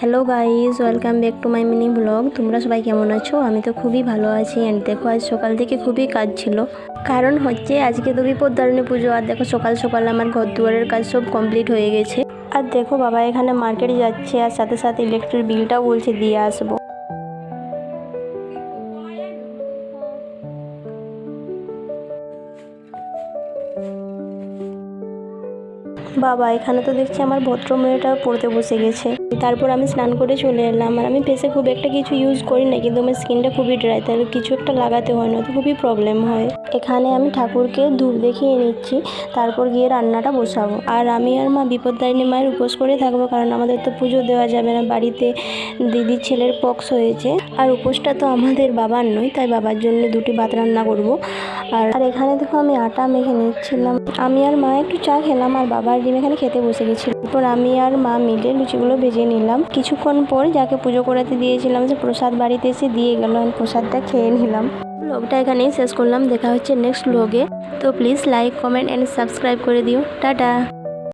Hello guys, welcome back to my mini blog. তোমরা সবাই কেমন আছো? আমি তো খুবই ভালো আছি। অ্যান্ড দেখো, আজ সকাল থেকে খুবই কাজ ছিল, কারণ হচ্ছে আজকে তো বিপত্তারিণী পুজো। আর দেখো, সকাল সকাল আমার ঘর দুয়ারের কাজ সব কমপ্লিট হয়ে গেছে। আর দেখো, বাবা এখানে মার্কেটে যাচ্ছে, আর সাথে সাথে ইলেকট্রিক বিলটাও বলছে দিয়ে আসবো। বাবা এখানে তো দেখছি আমার ভদ্র মেয়েটা পড়তে বসে গেছে। তারপর আমি স্নান করে চলে এলাম। আর আমি ফেসে খুব একটা কিছু ইউজ করি না, কিন্তু আমার স্কিনটা খুবই ড্রাই, তাহলে কিছু একটা লাগাতে হয় না, তো খুবই প্রবলেম হয়। এখানে আমি ঠাকুরকে ধূপ দেখিয়ে নিচ্ছি, তারপর গিয়ে রান্নাটা বসাবো। আর আমি আর মা বিপত্তারিণী মায়ের উপোস করে থাকবো, কারণ আমাদের তো পুজো দেওয়া যাবে না, বাড়িতে দিদির ছেলের পক্স হয়েছে। আর উপোসটা তো আমাদের বাবার নয়, তাই বাবার জন্য দুটি ভাত রান্না করব। আর এখানে দেখো, আমি আটা মেখে নিচ্ছিলাম। আমি আর মা একটু চা খেলাম, আর বাবার ডিম এখানে খেতে বসে গেছিল। এরপর আমি আর মা মিলে লুচিগুলো ভেজে নিলাম। কিছুক্ষণ পর যাকে পুজো করাতে দিয়েছিলাম, যে প্রসাদ বাড়িতে এসে দিয়ে গেল, আমি প্রসাদটা খেয়ে নিলাম। ব্লগটা এখানেই শেষ করলাম। দেখা হচ্ছে নেক্সট ব্লগে। তো please like, comment and subscribe করে দিও। টাটা।